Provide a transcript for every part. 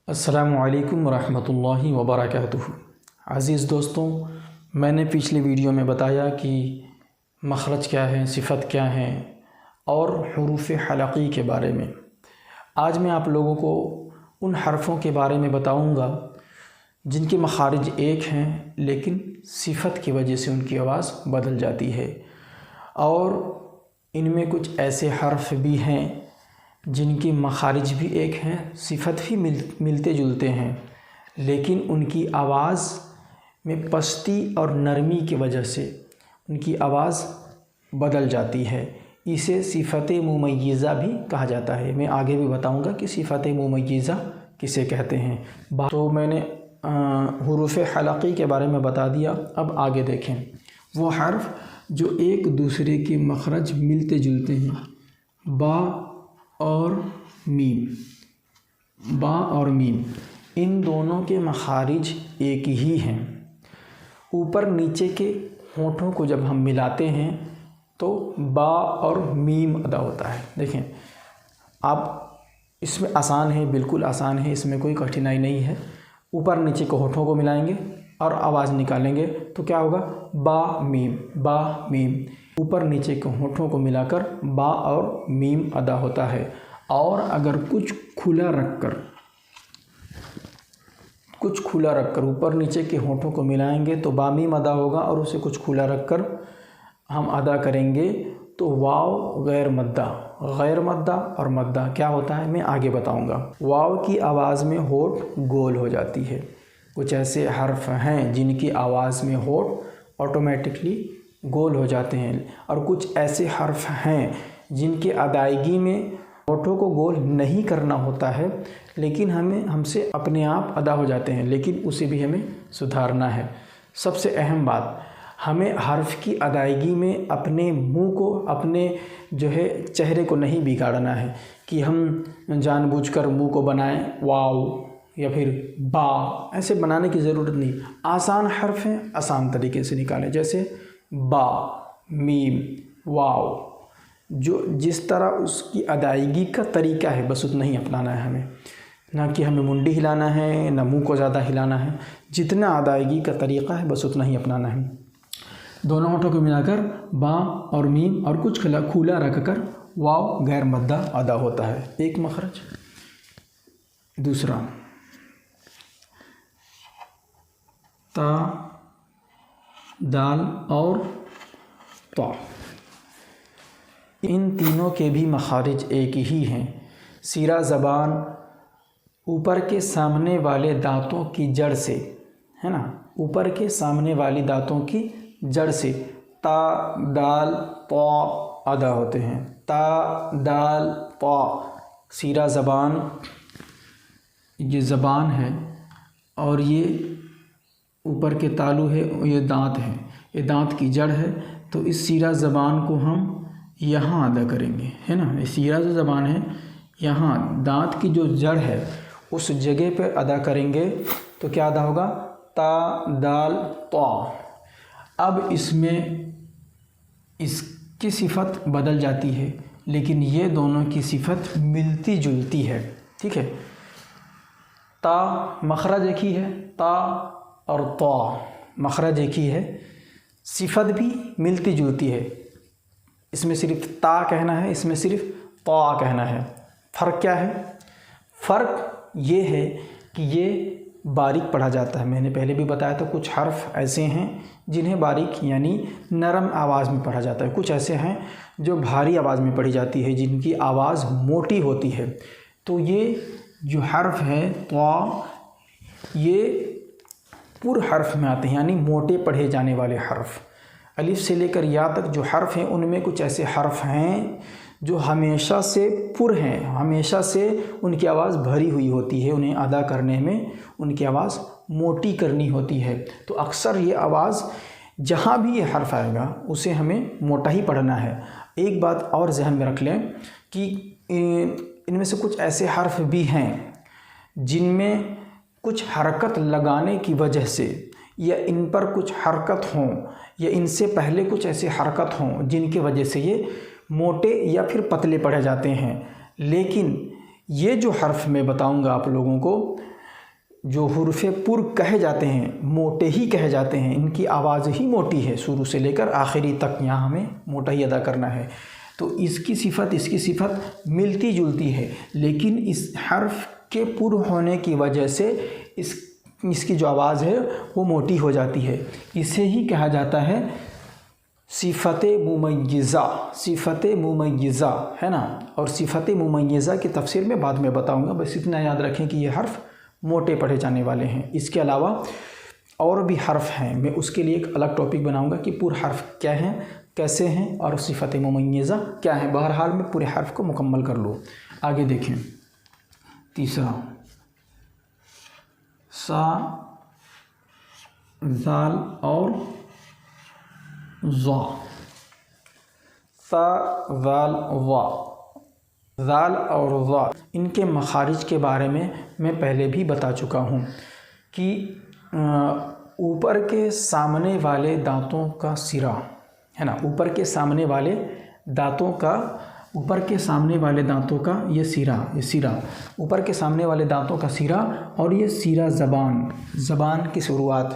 السلام علیکم ورحمۃ اللہ وبرکاتہ۔ عزیز دوستوں، میں نے پچھلی ویڈیو میں بتایا کہ مخرج کیا ہے، صفت کیا ہے اور حروف حلقی کے بارے میں۔ آج میں آپ لوگوں کو ان حرفوں کے بارے میں بتاؤں گا جن کے مخارج ایک ہیں لیکن صفت کی وجہ سے ان کی آواز بدل جاتی ہے، اور ان میں کچھ ایسے حرف بھی ہیں جن کی مخارج بھی ایک ہیں، صفت بھی ملتے جلتے ہیں، لیکن ان کی آواز میں پستی اور نرمی کی وجہ سے ان کی آواز بدل جاتی ہے۔ اسے صفت ممیزہ بھی کہا جاتا ہے۔ میں آگے بھی بتاؤں گا کہ صفت ممیزہ کسے کہتے ہیں۔ تو میں نے حروف حلقی کے بارے میں بتا دیا۔ اب آگے دیکھیں، وہ حرف جو ایک دوسرے کے مخرج ملتے جلتے ہیں، با اور میم۔ با اور میم ان دونوں کے مخارج ایک ہی ہیں۔ اوپر نیچے کے ہونٹوں کو جب ہم ملاتے ہیں تو با اور میم ادا ہوتا ہے۔ دیکھیں، آپ اس میں آسان ہے، بالکل آسان ہے، اس میں کوئی کٹھنائی نہیں ہے۔ اوپر نیچے کے ہونٹوں کو ملائیں گے اور آواز نکالیں گے تو کیا ہوگا؟ با میم، با میم۔ اوپر نیچے کے ہونٹوں کو ملا کر با اور میم ادا ہوتا ہے۔ اور اگر کچھ کھلا رکھ کر اوپر نیچے کے ہونٹوں کو ملائیں گے تو با میم ادا ہوگا، اور اسے کچھ کھلا رکھ کر ہم ادا کریں گے تو واو غیر مدہ۔ غیر مدہ اور مدہ کیا ہوتا ہے میں آگے بتاؤں گا۔ واو کی آواز میں ہونٹ گول ہو جاتی ہے۔ کچھ ایسے حرف ہیں جن کی آواز میں ہونٹ آٹومیٹکلی گول ہو جاتے ہیں، اور کچھ ایسے حرف ہیں جن کی ادائیگی میں ہونٹوں کو گول نہیں کرنا ہوتا ہے، لیکن ہم سے اپنے آپ ادا ہو جاتے ہیں، لیکن اسے بھی ہمیں سدھارنا ہے۔ سب سے اہم بات، ہمیں حرف کی ادائیگی میں اپنے منہ کو، اپنے چہرے کو نہیں بگاڑنا ہے کہ ہم جان بوجھ کر منہ کو بنائیں واو یا پھر با، ایسے بنانے کی ضرورت نہیں۔ آسان حرف ہیں، آسان طریقے سے نکالیں، جیسے با، میم، واو، جس طرح اس کی ادائیگی کا طریقہ ہے بس اتنا ہی اپنانا ہے ہمیں، نہ کہ ہمیں منڈی ہلانا ہے نہ منہ کو زیادہ ہلانا ہے۔ جتنا ادائیگی کا طریقہ ہے بس اتنا ہی اپنانا ہے۔ دونوں ہونٹوں کو ملا کر با اور میم اور کچھ کھلا رکھ کر واو غیر مدہ ادا ہوتا ہے، ایک مخرج۔ دوسرا، تا، دال اور طا، ان تینوں کے بھی مخارج ایک ہی ہیں۔ سیرہ زبان اوپر کے سامنے والے دانتوں کی جڑ سے، ہے نا، اوپر کے سامنے والی دانتوں کی جڑ سے تا، دال، طا ادا ہوتے ہیں۔ تا، دال، طا۔ سیرہ زبان یہ زبان ہے، اور یہ اوپر کے تالو ہے، یہ دانت ہے، یہ دانت کی جڑ ہے، تو اس سیرہ زبان کو ہم یہاں ادا کریں گے، ہے نا۔ یہ سیرہ جو زبان ہے، یہاں دانت کی جو جڑ ہے اس جگہ پہ ادا کریں گے تو کیا ادا ہوگا؟ تا، دال، طا۔ اب اس میں اس کی صفت بدل جاتی ہے، لیکن یہ دونوں کی صفت ملتی جلتی ہے، ٹھیک ہے۔ تا مخرج ایک ہی ہے، تا اور طا مخرج ایک ہی ہے، صفت بھی ملتی جلتی ہے۔ اس میں صرف تا کہنا ہے، اس میں صرف طا کہنا ہے۔ فرق کیا ہے؟ فرق یہ ہے کہ یہ باریک پڑھا جاتا ہے۔ میں نے پہلے بھی بتایا تھا، کچھ حرف ایسے ہیں جنہیں باریک یعنی نرم آواز میں پڑھا جاتا ہے، کچھ ایسے ہیں جو بھاری آواز میں پڑھی جاتی ہے، جن کی آواز موٹی ہوتی ہے۔ تو یہ جو حرف ہے طا، یہ پر حرف میں آتے ہیں، یعنی موٹے پڑھے جانے والے حرف۔ الف سے لے کر یا تک جو حرف ہیں ان میں کچھ ایسے حرف ہیں جو ہمیشہ سے پر ہیں، ہمیشہ سے ان کی آواز بھری ہوئی ہوتی ہے، انہیں ادا کرنے میں ان کی آواز موٹی کرنی ہوتی ہے۔ تو اکثر یہ آواز جہاں بھی یہ حرف آئے گا اسے ہمیں موٹا ہی پڑھنا ہے۔ ایک بات اور ذہن میں رکھ لیں کہ ان میں سے کچھ ایسے حرف بھی ہیں جن میں کچھ حرکت لگانے کی وجہ سے، یا ان پر کچھ حرکت ہوں، یا ان سے پہلے کچھ ایسے حرکت ہوں جن کی وجہ سے یہ موٹے یا پھر پتلے پڑھے جاتے ہیں۔ لیکن یہ جو حرف میں بتاؤں گا آپ لوگوں کو، جو حروف پر کہے جاتے ہیں موٹے ہی کہے جاتے ہیں، ان کی آواز ہی موٹی ہے، شروع سے لے کر آخری تک یہاں ہمیں موٹا ہی ادا کرنا ہے۔ تو اس کی صفت ملتی جلتی ہے، لیکن اس حرف کے پر ہونے کی وجہ سے اس کی جو آواز ہے وہ موٹی ہو جاتی ہے۔ اسے ہی کہا جاتا ہے صفت ممیزہ ہے نا۔ اور صفت ممیزہ کی تفسیر میں بعد میں بتاؤں گا، بس اتنا یاد رکھیں کہ یہ حرف موٹے پڑھے جانے والے ہیں۔ اس کے علاوہ اور بھی حرف ہیں، میں اس کے لیے ایک الگ ٹاپک بناؤں گا کہ پورے حرف کیا ہیں، کیسے ہیں، اور صفت ممیزہ کیا ہیں۔ بہرحال میں پورے حرف کو مکمل کر لوں۔ آگے دیکھیں، تیسرا سا، ذال اور ظا، سا، ذال، ظا۔ ذال اور ظا ان کے مخارج کے بارے میں پہلے بھی بتا چکا ہوں کہ اوپر کے سامنے والے دانتوں کا سرا ہے نا، اوپر کے سامنے والے دانتوں کا یہ سرا، اوپر کے سامنے والے دانتوں کا سرا اور یہ سرا زبان کی شروعات،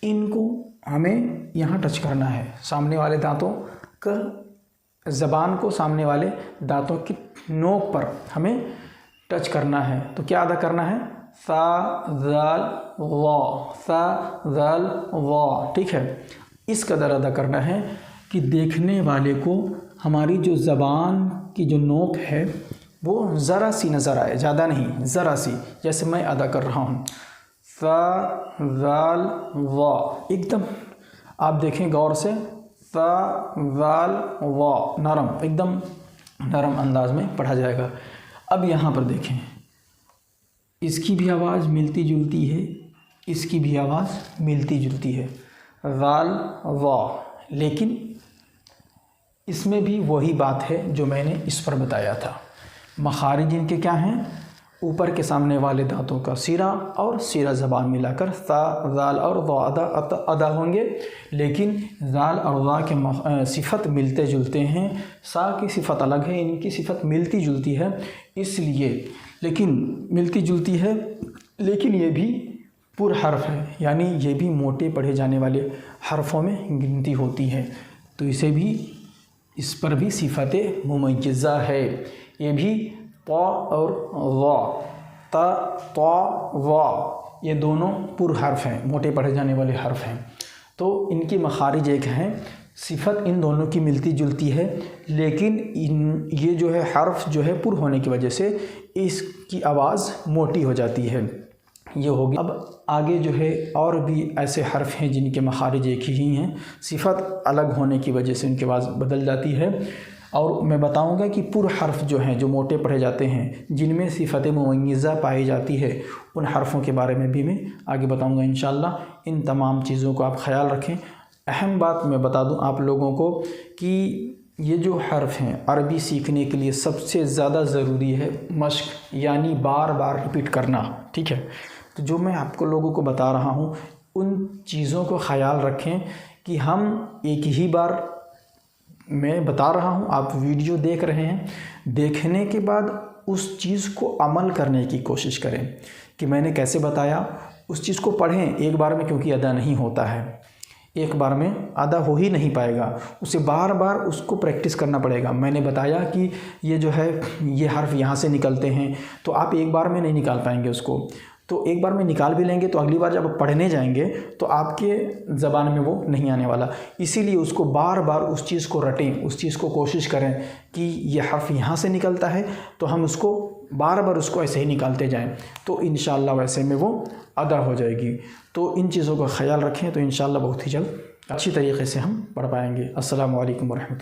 ان کو ہمیں یہاں ٹچ کرنا ہے۔ سامنے والے دانتوں کا زبان کو سامنے والے دانتوں کی نوک پر ہمیں ٹچ کرنا ہے۔ تو کیا ادا کرنا ہے؟ سا، ذال، وا، سا، ذال، وا، ٹھیک ہے۔ اس قدر ادا کرنا ہے کہ دیکھنے والے کو ہماری جو زبان کی جو نوک ہے وہ ذرا سی نظر آئے، زیادہ نہیں، ذرا سی، جیسے میں ادا کر رہا ہوں، سا، ذال، وا، ایک دم آپ دیکھیں غور سے، سا، ذال، وا، نرم، ایک دم نرم انداز میں پڑھا جائے گا۔ اب یہاں پر دیکھیں، اس کی بھی آواز ملتی جلتی ہے، اس کی بھی آواز ملتی جلتی ہے، ذال، وا، لیکن اس میں بھی وہی بات ہے جو میں نے اس پر بتایا تھا۔ مخارج ان کے کیا ہیں؟ اوپر کے سامنے والے دانتوں کا سرا اور سرا زبان ملا کر سا، ذال اور وا ادا ہوں گے، لیکن ذال اور وا کے صفت ملتے جلتے ہیں۔ سا کی صفت الگ ہے، ان کی صفت ملتی جلتی ہے، اس لیے ملتی جلتی ہے، لیکن یہ بھی پر حرف ہے، یعنی یہ بھی موٹے پڑھے جانے والے حرفوں میں گنتی ہوتی ہے۔ تو اس پر بھی صفت ممیزہ ہے۔ یہ بھی طا اور وا، طا، وا، یہ دونوں پر حرف ہیں، موٹے پڑھے جانے والے حرف ہیں۔ تو ان کی مخارج ایک ہیں، صفت ان دونوں کی ملتی جلتی ہے، لیکن یہ جو ہے حرف جو ہے پر ہونے کی وجہ سے اس کی آواز موٹی ہو جاتی ہے۔ یہ ہوگی۔ اب آگے جو ہے اور بھی ایسے حرف ہیں جن کے مخارج ایک ہی ہیں، صفت الگ ہونے کی وجہ سے ان کی آواز بدل جاتی ہے، اور میں بتاؤں گا کہ پر حرف جو ہیں جو موٹے پڑھے جاتے ہیں، جن میں صفت ممیزہ پائی جاتی ہے، ان حرفوں کے بارے میں بھی میں آگے بتاؤں گا انشاءاللہ۔ ان تمام چیزوں کو آپ خیال رکھیں۔ اہم بات میں بتا دوں آپ لوگوں کو کہ یہ جو حرف ہیں عربی سیکھنے کے لیے سب سے زیادہ ضروری ہے مشق، یعنی بار بار ریپیٹ کرنا، ٹھیک ہے۔ تو جو میں آپ کو لوگوں کو بتا رہا ہوں ان چیزوں کو خیال رکھیں کہ ہم ایک ہی بار، میں بتا رہا ہوں، آپ ویڈیو دیکھ رہے ہیں، دیکھنے کے بعد اس چیز کو عمل کرنے کی کوشش کریں کہ میں نے کیسے بتایا، اس چیز کو پڑھیں ایک بار میں، کیونکہ ادا نہیں ہوتا ہے، ایک بار میں ادا ہو ہی نہیں پائے گا، اسے بار بار اس کو پریکٹس کرنا پڑے گا۔ میں نے بتایا کہ یہ جو ہے یہ حرف یہاں سے نکلتے ہیں، تو آپ ایک بار میں نہیں نکال پائیں گے اس کو، تو ایک بار میں نکال بھی لیں گے تو اگلی بار جب آپ پڑھنے جائیں گے تو آپ کے زبان میں وہ نہیں آنے والا۔ اسی لیے اس کو بار بار اس چیز کو رٹیں، اس چیز کو کوشش کریں کہ یہ حرف یہاں سے نکلتا ہے تو ہم اس کو بار بار اس کو ایسے ہی نکالتے جائیں، تو انشاءاللہ ویسے میں وہ ادا ہو جائے گی۔ تو ان چیزوں کا خیال رکھیں، تو انشاءاللہ بہت ہی جلد اچھی طریقے سے ہم پڑھ پائیں گے۔ السلام علیکم ورحمۃ اللہ۔